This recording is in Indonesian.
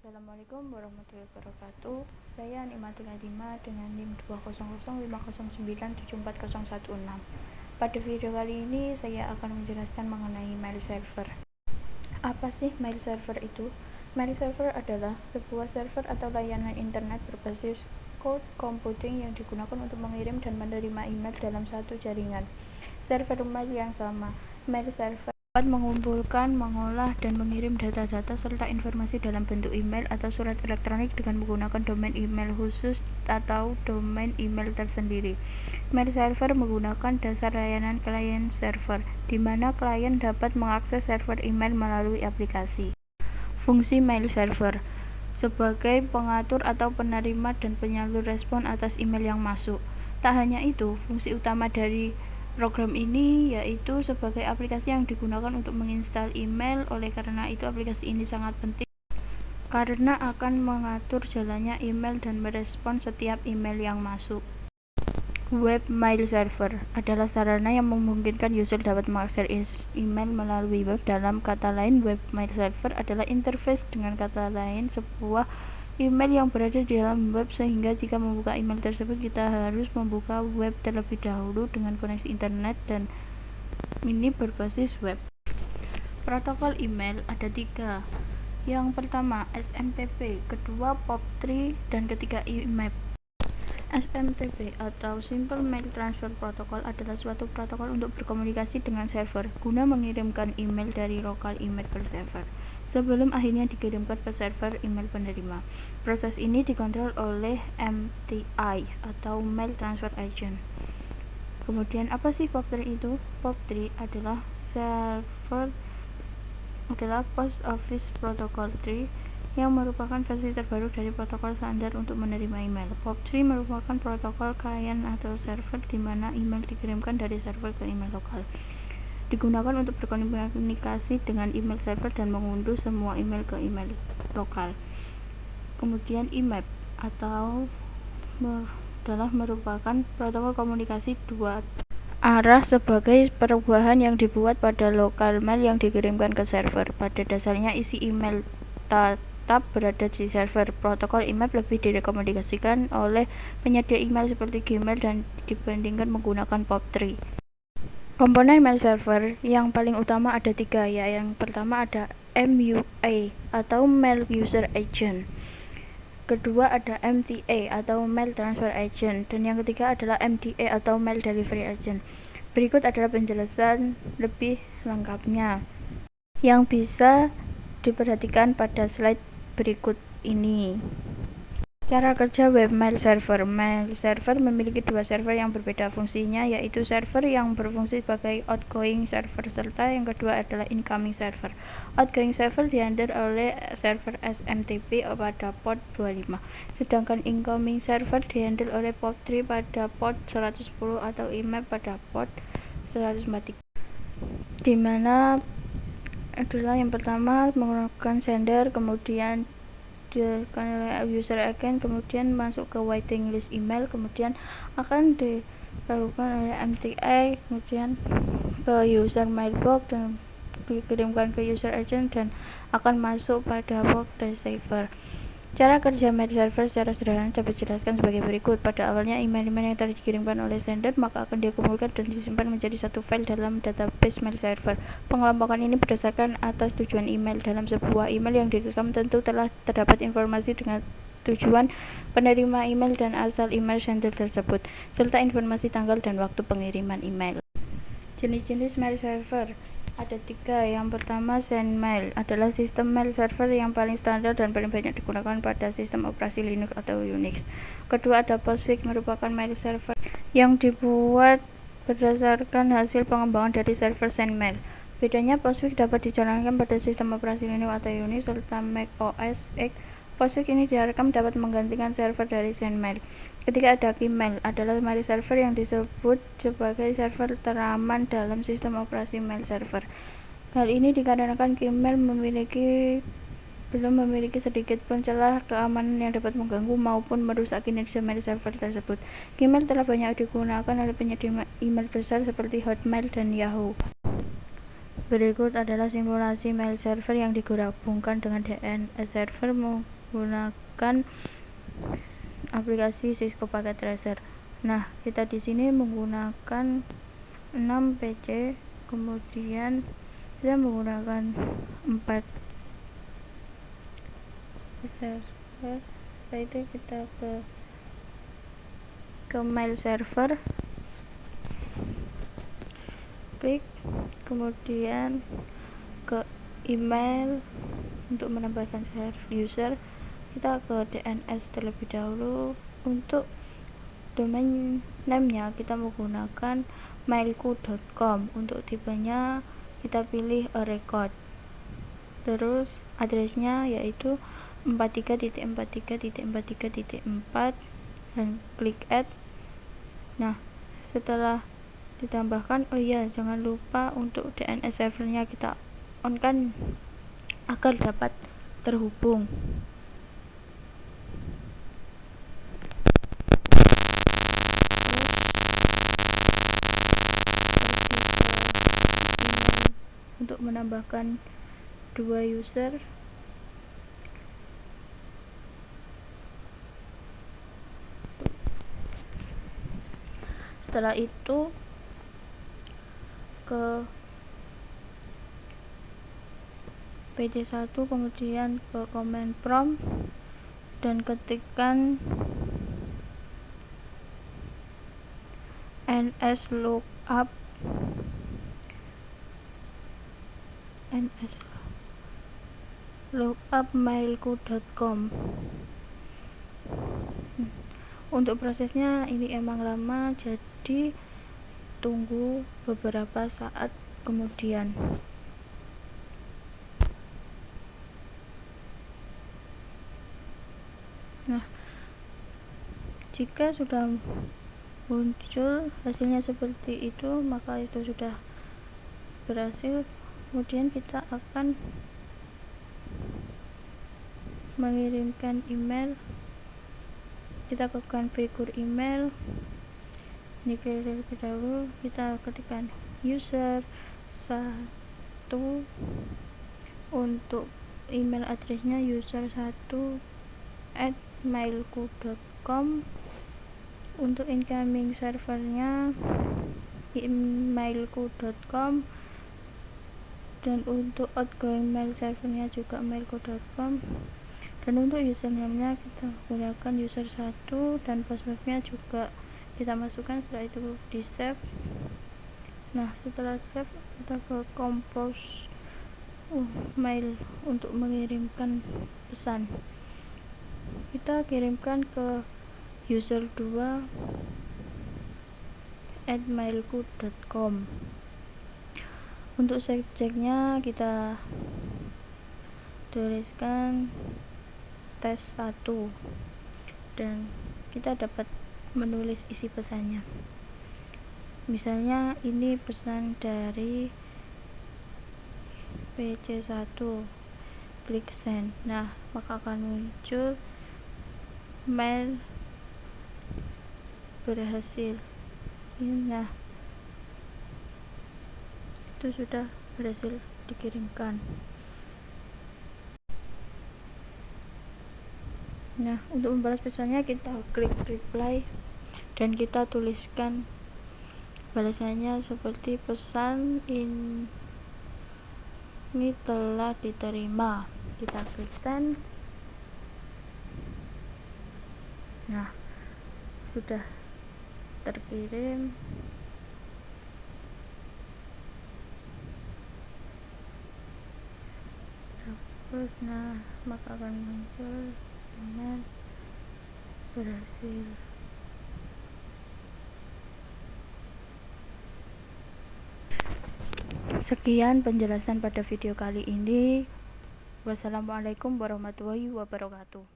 Assalamualaikum warahmatullahi wabarakatuh. Saya Nikmatul Adima dengan NIM 20050974016. Pada video kali ini saya akan menjelaskan mengenai mail server. Apa sih mail server itu? Mail server adalah sebuah server atau layanan internet berbasis cloud computing yang digunakan untuk mengirim dan menerima email dalam satu jaringan. Server mail yang sama. Mail server dapat mengumpulkan, mengolah, dan mengirim data-data serta informasi dalam bentuk email atau surat elektronik dengan menggunakan domain email khusus atau domain email tersendiri. Mail server menggunakan dasar layanan client server, di mana klien dapat mengakses server email melalui aplikasi. Fungsi mail server sebagai pengatur atau penerima dan penyalur respon atas email yang masuk. Tak hanya itu, fungsi utama dari program ini yaitu sebagai aplikasi yang digunakan untuk menginstal email. Oleh karena itu, aplikasi ini sangat penting karena akan mengatur jalannya email dan merespon setiap email yang masuk. Web mail server adalah sarana yang memungkinkan user dapat mengakses email melalui web. Dalam kata lain, web mail server adalah interface, dengan kata lain sebuah email yang berada di dalam web, sehingga jika membuka email tersebut kita harus membuka web terlebih dahulu dengan koneksi internet, dan ini berbasis web. Protokol email ada 3. Yang pertama SMTP, kedua POP3, dan ketiga IMAP. SMTP atau Simple Mail Transfer Protocol adalah suatu protokol untuk berkomunikasi dengan server guna mengirimkan email dari lokal email ke server sebelum akhirnya dikirimkan ke server email penerima. Proses ini dikontrol oleh MTI atau Mail Transfer Agent. Kemudian apa sih POP3 itu? POP3 adalah Post Office Protocol 3 yang merupakan versi terbaru dari protokol standar untuk menerima email. POP3 merupakan protokol klien atau server di mana email dikirimkan dari server ke email lokal. Digunakan untuk berkomunikasi dengan email server dan mengunduh semua email ke email lokal. Kemudian IMAP adalah merupakan protokol komunikasi dua arah sebagai perubahan yang dibuat pada lokal mail yang dikirimkan ke server. Pada dasarnya isi email tetap berada di server. Protokol IMAP lebih direkomendasikan oleh penyedia email seperti Gmail dan dibandingkan menggunakan POP3. Komponen mail server yang paling utama ada 3, ya. Yang pertama ada MUA atau Mail User Agent, kedua ada MTA atau Mail Transfer Agent, dan yang ketiga adalah MDA atau Mail Delivery Agent. Berikut adalah penjelasan lebih lengkapnya yang bisa diperhatikan pada slide berikut ini. Cara kerja web mail server. Mail server memiliki 2 server yang berbeda fungsinya, yaitu server yang berfungsi sebagai outgoing server serta yang kedua adalah incoming server. Outgoing server dihandle oleh server SMTP pada port 25, sedangkan incoming server dihandle oleh POP3 pada port 110 atau IMAP pada port 143. Dimana adalah yang pertama menggunakan sender, kemudian dilakukan oleh user agent, kemudian masuk ke waiting list email, kemudian akan dilakukan oleh MTA, kemudian ke user mailbox dan dikirimkan ke user agent dan akan masuk pada box receiver. Cara kerja mail server secara sederhana dapat dijelaskan sebagai berikut. Pada awalnya email-email yang telah dikirimkan oleh sender maka akan dikumpulkan dan disimpan menjadi satu file dalam database mail server. Pengelompokan ini berdasarkan atas tujuan email. Dalam sebuah email yang direkam tentu telah terdapat informasi dengan tujuan penerima email dan asal email sender tersebut, serta informasi tanggal dan waktu pengiriman email. Jenis-jenis mail server ada 3. Yang pertama, SendMail adalah sistem mail server yang paling standar dan paling banyak digunakan pada sistem operasi Linux atau Unix. Kedua ada PostFix, merupakan mail server yang dibuat berdasarkan hasil pengembangan dari server SendMail. Bedanya, PostFix dapat dijalankan pada sistem operasi Linux atau Unix serta Mac OS X. PostFix ini diharapkan dapat menggantikan server dari SendMail. Ketiga ada Gmail, adalah mail server yang disebut sebagai server teraman dalam sistem operasi mail server. Hal ini dikarenakan Gmail belum memiliki sedikit pun celah keamanan yang dapat mengganggu maupun merusak kinerja mail server tersebut. Gmail telah banyak digunakan oleh penyedia email besar seperti Hotmail dan Yahoo. Berikut adalah simulasi mail server yang digabungkan dengan DNS server menggunakan aplikasi Cisco Packet Tracer. Nah, kita di sini menggunakan 6 PC, kemudian kita menggunakan 4 server. Setelah itu kita ke mail server, klik, kemudian ke email. Untuk menambahkan user, kita ke DNS terlebih dahulu. Untuk domain name-nya kita menggunakan mailku.com. Untuk tipenya kita pilih a record. Terus addressnya yaitu 43.43.43.4 dan klik add. Nah, setelah ditambahkan, oh iya, jangan lupa untuk DNS servernya kita on kan agar dapat terhubung. Untuk menambahkan 2 user, setelah itu ke PC1, kemudian ke command prompt dan ketikkan nslookup mailku.com. Untuk prosesnya ini emang lama, jadi tunggu beberapa saat kemudian. Nah, jika sudah muncul hasilnya seperti itu, maka itu sudah berhasil. Kemudian kita akan mengirimkan email. Kita ke konfigur email. Ini terlebih dahulu kita ketikkan user 1. Untuk email addressnya user1@mailku.com. Untuk incoming servernya mailku.com, dan untuk outgoing mail servernya juga mailku.com. Dan untuk username-nya kita gunakan user1 dan passwordnya juga kita masukkan. Setelah itu di save. Nah, setelah save kita ke compose mail untuk mengirimkan pesan. Kita kirimkan ke user2@mailku.com. Untuk subjeknya kita tuliskan tes 1 dan kita dapat menulis isi pesannya. Misalnya ini pesan dari PC1, klik send. Nah, maka akan muncul mail berhasil. Nah, itu sudah berhasil dikirimkan. Nah, untuk membalas pesannya kita klik reply dan kita tuliskan balasannya seperti pesan ini telah diterima. Kita klik send. Nah, sudah terkirim. Terus maka akan muncul dengan berhasil. Sekian penjelasan pada video kali ini. Wassalamualaikum warahmatullahi wabarakatuh.